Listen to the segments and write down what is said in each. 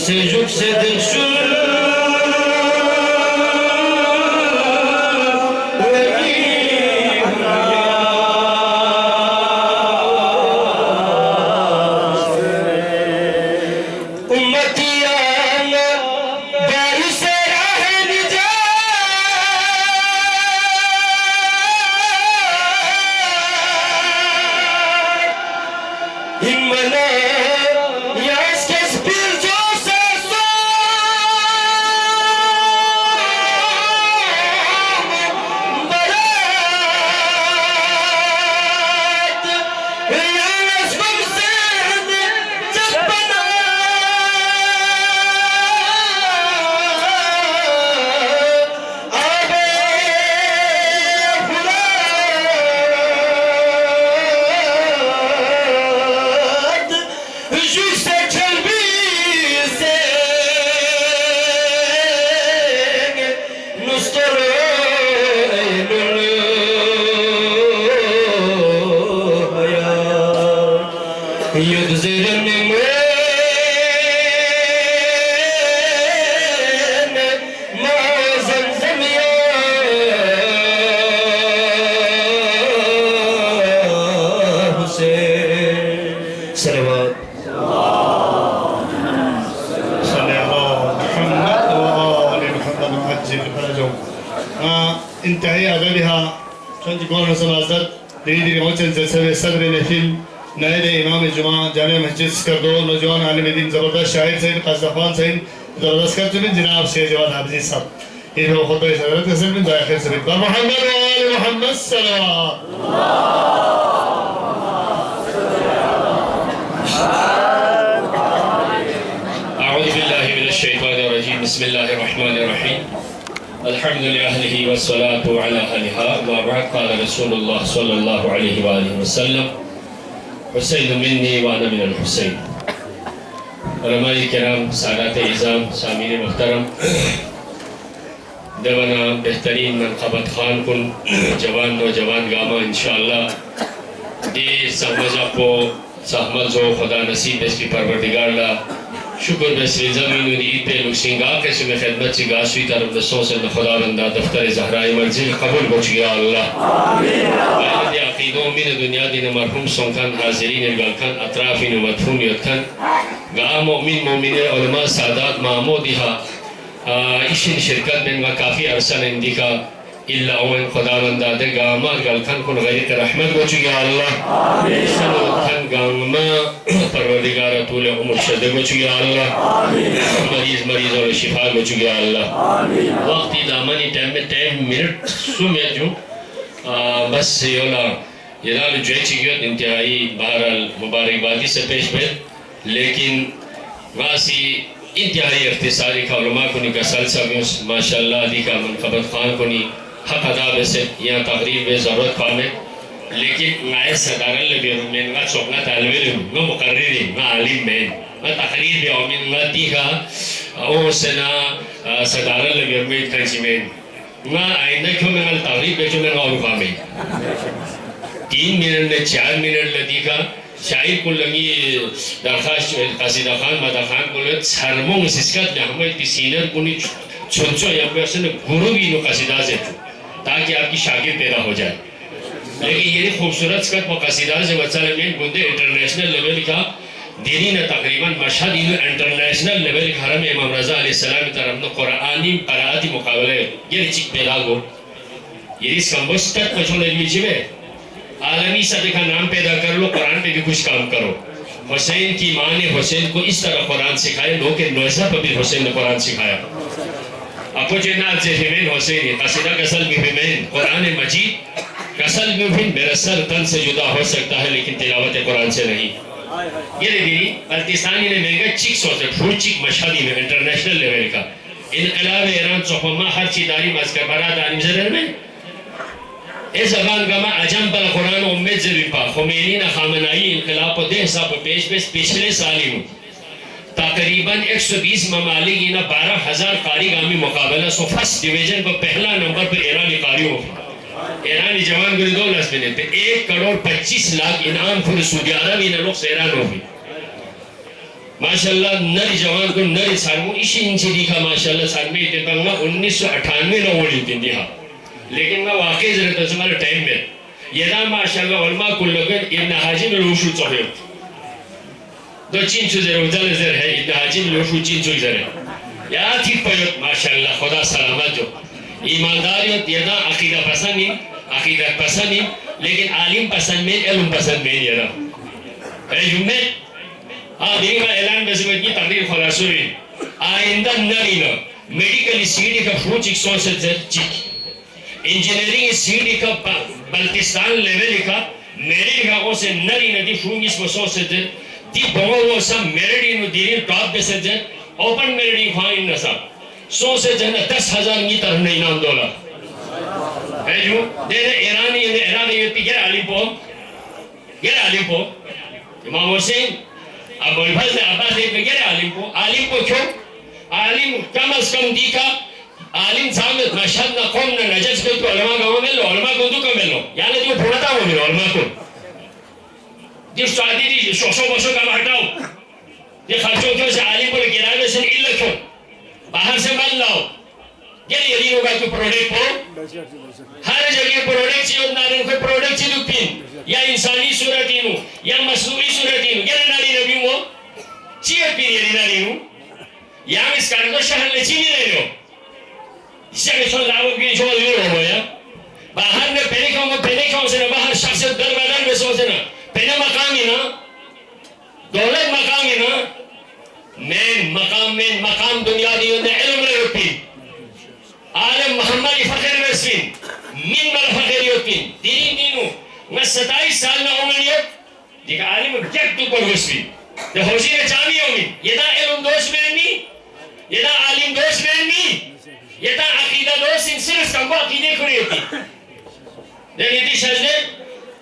Sejuk sedin şunu انتهاء أدبها شنج قرن سمازدد دریدی موچن جلسه صدر محفل نائب امام جمعہ جامع مسجد سکردو نوجوان عالم دین زبردست شاعر سید قصدخوان سید زبردست کرتے ہیں جناب شیخ جواد حافظی صاحب یہ خطبہ صدرت حسن بن دائخر سبیل با محمد و آل محمد صلوات اعوذ باللہ من الشیطان الرجیم بسم اللہ الرحمن الرحیم الحمد لله والصلاة على أهلها وبعد قال رسول الله صلى الله عليه وآله وسلم حسین منی وانا من الحسین علماء کرام سادات اعظام سامعین محترم دونا بہترین منقبت خان کن جوان نوجوان گاما انشاءاللہ دی سہمجا کو سہمزو خدا نصیب اس کی پروردگار لا شکر بسر زمین و دید پہ لوگ سنگا کے سمی خدمت سے گاسوی طرف دستوں سے خدا بندہ دفتر زہرائی منزل قبول بچ گیا اللہ آئید عقیدوں من دنیا دین مرحوم سنکن حاضرین الگلکن اطرافین و مدفونیت کن گاہ مؤمن مومن علماء سادات معمودیہا اشن شرکت من و کافی عرصن اندکا اللہ اوین خدا بندہ دے گاما گلکن کن غریق رحمت بچ گیا اللہ سنوکن گاما پروردگار طول عمر شدہ بچ گیا اللہ مریض اور شفا بچ گیا اللہ وقتی دامنی ٹائم منٹ سمیت جو بس یولا یلال جویچی گیت انتہائی بہرحال مبارکبادی سے پیش پید لیکن واسی انتہائی اختصاری کا علماء کنی کا سلسہ بیوس ماشاءاللہ دی کا منقبت خان کنی حق ادا بسے یہاں تقریب بے ضرورت پامے لیکن میں صدارہ لبیروں میں میں چوکنا طالبی میں مقرری میں عالم میں تقریب بے اومین میں دیکھا او سنا صدارہ لبیروں میں اتخانچی میں آئندہ کیوں میں تقریب بے جو میں غور پامے 3 منٹ نے 4 منٹ لدیکھا شاعر کو لگی درخواست قصیدہ خان مدہ خان کو لگی سرموں سسکت لحمد تسینر کنی چھنچو یا پیسے نے گروہ بھی نو قصیدہ سے چھو تاکہ آپ کی شاگرد پیدا ہو جائے لیکن یہ خوبصورت سکت وہ قصیدہ سے بچہ لگے گندے انٹرنیشنل لیول کا دینی نہ تقریباً مشہد انہوں انٹرنیشنل لیول کا حرم امام رضا علیہ السلام طرف نو قرآنی قرآتی مقابلے یہ چک پیدا گو یہ اس کمبوسٹر پچھو لگی چھوے عالمی سطح کا نام پیدا کر لو قرآن پہ بھی کچھ کام کرو حسین کی ماں نے حسین کو اس طرح قرآن سکھائے لوگ نوزہ پر بھی حسین نے قرآن سکھایا اپو جنات سے فیمین حسینی قصیدہ کسل میں فیمین قرآن مجید کسل میں بھی میرا سر تن سے جدا ہو سکتا ہے لیکن تلاوت قرآن سے نہیں یہ دیدی التستانی نے میگا چک سوچے پھول چک مشہدی میں انٹرنیشنل لیول کا انقلاب ایران صحبہ ہر چیداری مذکر برات آنیم زدر میں اس زبان کا ماں عجم بل قرآن امید ضروری پا خمینی نا خامنائی انقلاب کو دے حساب پیش بیس پچھلے سالی ہوں تقریباً 120 ممالک انہا 12,000 قاری گامی مقابلہ سو فرسٹ ڈیویجن کو پہلا نمبر پر ایرانی قاری ہو ایرانی جوان گری 2 لس میں دیتے 1 کروڑ 25 لاکھ انعام پھر سعودی عرب انہا لوگ سے ایران ہو بھی ماشاءاللہ نری جوان کو نری سارمو اسی انچی دیکھا ماشاءاللہ سارمی اتفاقنا 1998 میں وڑی تھی ہاں لیکن میں واقعی ضرورت ہے ہمارے ٹائم میں یہ نا ماشاءاللہ علماء کل لگن ابن حاجی میں روشو چوہے دو چین چو زر ازل زر ہے ابن حاجی میں روشو چین چو زر ہے یا تھی پیوت ماشاءاللہ خدا سلامت جو ایمانداریت یہ نا عقیدہ پسند ہی لیکن عالم پسند میں علم پسند میں یہ نا ہے جمعے ہاں دیکھیں میں اعلان میں سے کی تقریر خلاصوری آئندہ نرینا میڈیکل سیڈی کا فروچ 160 چک انجینئرنگ سیڈی کا بلتستان لیول کا میری گاہوں سے نرینا دی فروچ 160 دی بہو سا میرڈی نو دیری ٹاپ دے سے اوپن میرڈی خواہن نسا 10,000 کی طرف نہیں نام دولا ہے جو دینے ایرانی یوتی گیر علی پو امام حسین اب الفضل عباس دیکھ میں گئے عالم کو کیوں؟ عالم کم از کم دیکھا عالم صاحب مشہد نہ قوم نہ نجس کو تو علماء کو ملو علماء کو تو ملو یعنی دیو پھوڑتا ہو ملو علماء کو دیو سعادی دی شوشو بشو کم ہٹاؤ دیو خرچوں کیوں سے عالم کو گرائے میں سے اللہ کیوں باہر سے مل لاؤ یعنی یدین ہوگا تو پروڈکٹ ہو ہر جگہ پروڈکٹ چیز نارن کوئی پروڈکٹ چیز پین یا انسانی صورتی نو یا مصنوعی صورتی نو یعنی ناری نبی ہو چیز پین یعنی ناری نو یا ہم اس کارن کو شہر لے چینی رہے ہو اس سے اگر چھوڑ لاؤ کی چھوڑ لے ہو یا باہر میں پہنے کھاؤں سے نا باہر شخص در بدر میں سو سے نا پہنے مقامی نا دولت مقامی نا مقام دنیا دیو نے علم لے ہوتی عالم محمد فخر ویسین من مل فخر یوتین دیرین دینو میں 27 سال نہ ہوگنیت دیکھا عالم جگ تو پر ویسین تو حسین چامی ہوگی یہ دا علم دوست میں نہیں یہ دا عالم دوست میں نہیں یہ دا عقیدہ دوست ان صرف کم عقیدے کھڑی ہوتی دیکھیں دی شجدے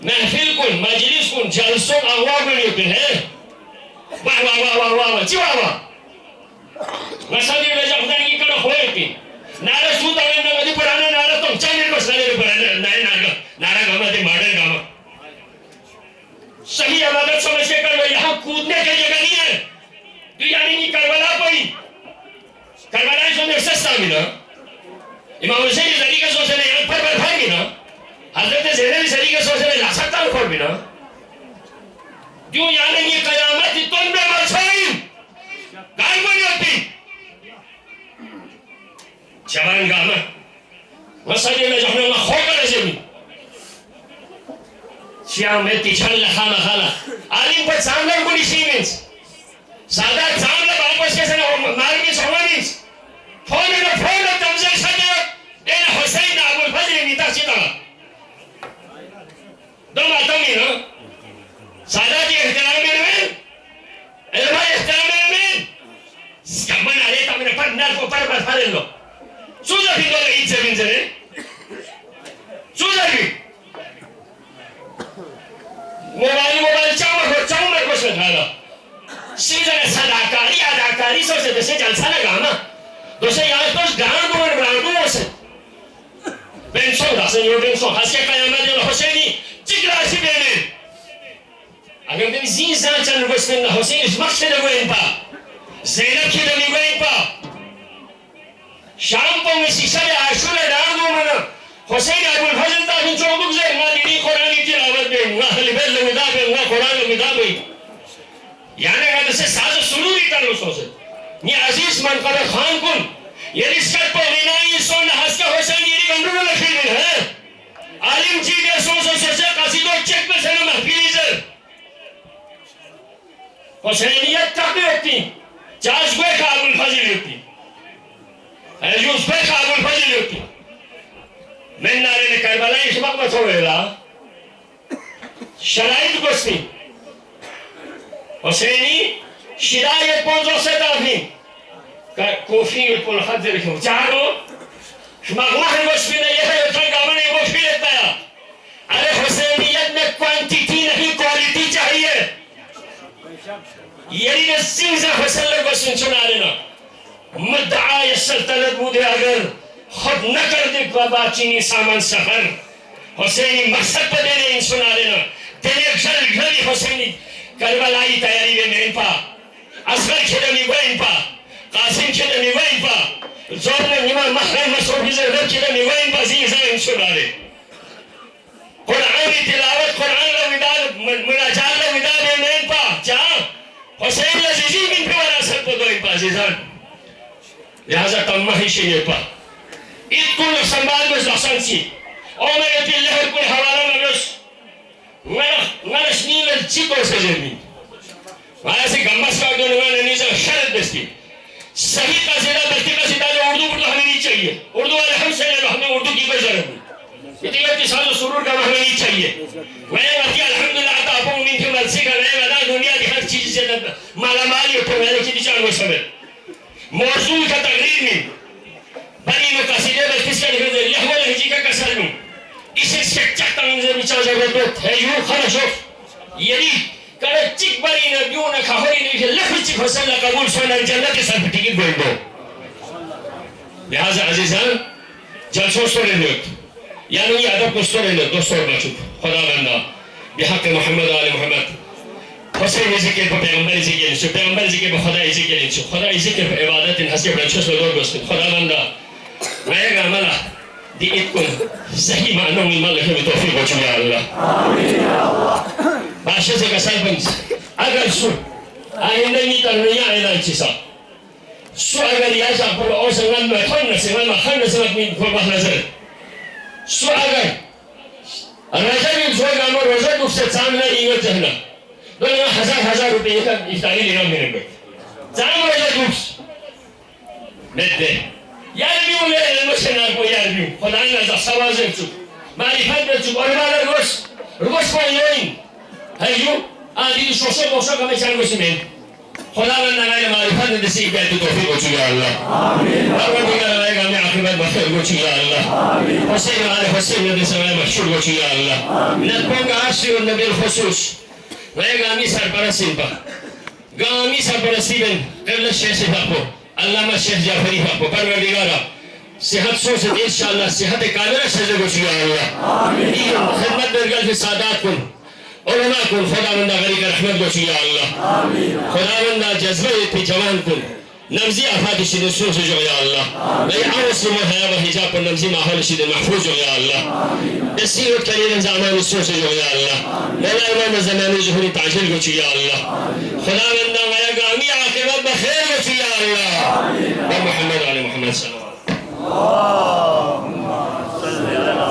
محفل کن مجلس کن جلسوں اغوا میں ہوتے ہیں واہ واہ واہ واہ واہ واہ چی واہ واہ مسئلہ یہ وجہ خدا کی کڑا ہوئے ہوتی نارا سوتا ہے نہ مجھے پرانا نارا تم چاہنے کو سالے کو پرانا نئے نارا گاما دے ماڈل گاما صحیح عبادت سمجھ کے کر لو یہاں کودنے کے جگہ نہیں ہے تو یعنی کہ کربلا پئی کربلا اس میں سستا ملا امام حسین کی ذریعہ سوچنے یہاں پر بھائی بھی نا حضرت زینب کی ذریعہ سوچنے لا سکتا ہوں بھی نا جو یعنی کہ قیامت تن بے مرسائن گائے کو نہیں ہوتی جوان گاما مسئلے میں جہنے اللہ خوکر ہے زمین شیعہ میں تیچھن لخانا خالا عالم پر ساملر کو نہیں سیمنس سادات ساملر باپس کے سنہ مارمی سوانیس فون تمزر سجر دینا حسین ابو الفضل نیتا سیتا دو ماتمی نا ساداتی احترام میں نوین علماء احترام میں نوین سکمن آلیتا میں نے پر نر کو پر پھارے لو سوزا بھی دولے عید زمین سے سوزا بھی موبائل چاؤمر کو سنھالا سیزا نے صداکاری اداکاری سو سے دسے جلسہ لگا نا دوسرے یاد توش گران کو ہو سے بینسون داسن یو بینسون حس کے قیامت دیو حسینی چکرا سی بینے اگر دن زین زان چند رسمن حسین اس وقت سے دگو ان پا زینب کی دمی گو ان پا شام کو میں سیشہ دے عاشور دار دو منا حسین ابو الفضل تا ہن چوکک زیر نا دیدی قرآنی تلاوت بے نا حلیبت لگدا بے نا قرآن لگدا بے یعنی اگر دسے ساز سروری کر رسو سے یہ عزیز منقبر خان کن یہ رسکت پہ غنائی سون حس کا حسین یہ گندرو لکھیل میں ہے عالم جی دے سو سے قصیدو چک میں سے محفیلی زر حسینیت تک بھی ہوتی چاش گوے کا ابو الفضل ہوتی ایجوز پہ کا ابو الفضل ہوتی میں نارے نے کربلا اس وقت میں چھوڑے لا شرائط گستی حسینی شرائط پونزو سے تافی کوفی پول خط رکھو چاہو شما گوہن گستی نے یہ ہے اتن گامن ایک گوشی لیتا ہے ارے حسینیت میں کوانٹیٹی نہیں کوالٹی چاہیے یعنی نے سنزہ حسن لگو سن سنا لینا مدعای سلطنت بودے اگر خود نہ کر دے بابا چینی سامان سفر حسینی مقصد پہ دینے ان سنا لینا تیرے گھر گھری حسینی کربلائی تیاری میں مین پا اصغر كده نيوين با قاسم كده نيوين با زورنا نيما محرم مصروفي زرد كده نيوين با زي زين سوراري قرآن تلاوت قرآن لو وداد مناجات لو وداد نين با جا حسين لزيزي من في وراثت بدوين با زيزان لهذا تمه شيء با إذ كل سنبال بس دخسانسي أمر يتي الله كل حوالا مبس مرش نيل الچيكو سجرمين وہاں سے گمس کا جو نوانا نیزا شرط بستی صحیح قصیدہ بستی قصیدہ جو اردو پڑھنا ہمیں نہیں چاہیے اردو والے ہم سے لے ہمیں اردو کی بجر ہوئی اتیوتی سال و سرور کا ہمیں نہیں چاہیے میں وقتی الحمدللہ عطا اپوں من کی مرسی کا رہے ودا دنیا کی ہر چیز سے مالا مالی اٹھو میں نے کی دیچان وہ سمجھ موضوع کا تقریر میں بنی میں قصیدہ بستی کا لکھنے دے لہو لہجی کا کسر میں اسے سچا تنگزے بچا جگہ ہے یوں خرشو یعنی کرے چک بری نبیوں نے کھاہوری نہیں کہ لکھ چک حسن قبول سونا جنت سب ٹکٹ گوئن دو لہذا عزیزان جلسوں سورے لیت یعنی یہ عدب کو سورے لیت دو سور بچک خدا بندہ بحق محمد آل محمد حسین ذکر پر پیغمبر ذکر انسو پیغمبر ذکر پر خدا ذکر انسو خدا ذکر پر عبادت حسی پر انسو دور بسکن خدا بندہ میں گا ملا دی اتکن صحیح معنوں میں ملک میں توفیق ہو چکا اللہ آمین یا اللہ باشا سے کسال بنس اگر سو آئندہ نیتا نیا اعلان چیسا سو اگر یا جا پر او سنگان میں خن سنگان میں خن سنگان میں فرمح نظر سو اگر رجب سو گامو رجب اس سے سامنا ایوت جہنا دونوں ہزار روپے کا افطاری لینا میرے بیٹ سام رجب اس نیت دے یار بیوں لے المسنار کو یار بیوں خدا نازا سوازن چو معرفت بے چو ارمان روش پایوین هيو دي شوشة بوشة كم يشان مسلمين خدا من نعاية معرفة ندسي بيت توفيق وشي يا الله آمين أول بيجا نعاية كم يعقبت بخير وشي يا الله آمين حسين على حسين ندسي معاية مشهور وشي يا الله آمين نتبون عاشي والنبي الخصوص نعاية قامي سرپرسين با قامي سرپرسين قبل الشيخ سفاقو علامة الشيخ جعفري فاقو پروردگارا صحت سوسد انشاءاللہ صحت کاملہ شجر وشي يا الله آمين خدمت برگل في سادات کن علماء کن خدا مندہ غریق رحمت گوشی یا اللہ خدا مندہ جذبہ اتنی جوان کن نمزی افاد شدن سوز جو یا اللہ بھئی عوص محیا و حجاب پر نمزی ماحول شدن محفوظ جو یا اللہ بسیرت کلیل زمان سوز جو یا اللہ مولا امام زمانی جہوری تعجل گوشی یا اللہ خدا مندہ غیر گامی عاقبت بخیر گوشی یا اللہ و محمد علی محمد صلی اللہ اللہم صلی اللہ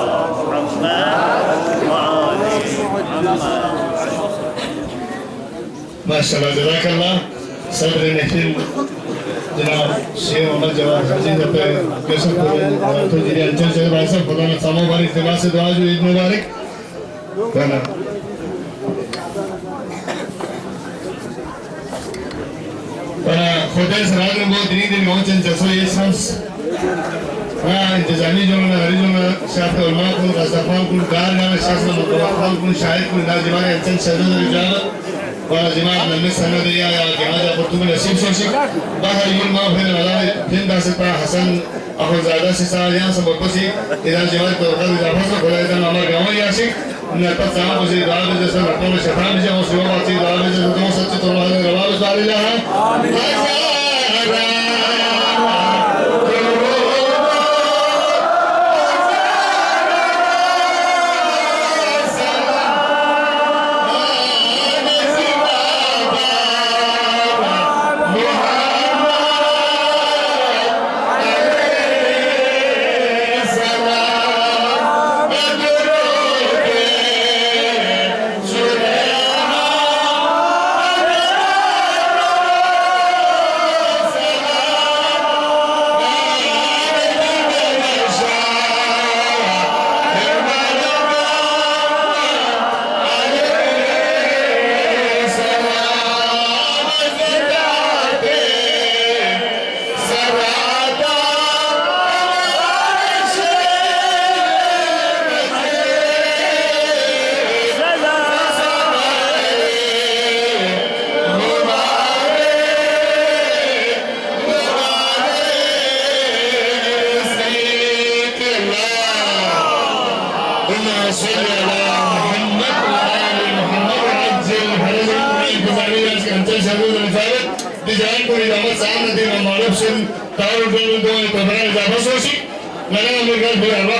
ماشاءاللہ جزاک اللہ صدر نحفل جناب شیخ محمد جواد حجین جب کیسر کو تو جیری انچل سے بھائی صاحب خدا نے سامو باری اتباع سے دعا جو عید مبارک کہنا خودای سراغ نے بہت دینی دن گاؤں چند جسو یہ سمس انتظامی جو میں غریب جو میں شاہد علماء کن غزدفان کن کار نام شخص مطلقان کن شاہد کن ناجمان انسان شہدد رجالت ورجماعة من المس الذي يا جماعة قلتم النسيب سوشي بحر يلما فين الغلاء فين داستا حسن أخو زادة سيسا يانسا بقسي إذا جماعة توقف إذا فصل ولا إذا نعمل قوان ياشي من القد سعام بسي دعا بجسا مرطول الشفان بجا وسيوم عطي دعا بجسا دعا ستي طلوح هذا الرباب بسبع لله سام ندی میں معروف سن تاور ڈول دو تو بنا اضافہ سوشی لگا میرے گھر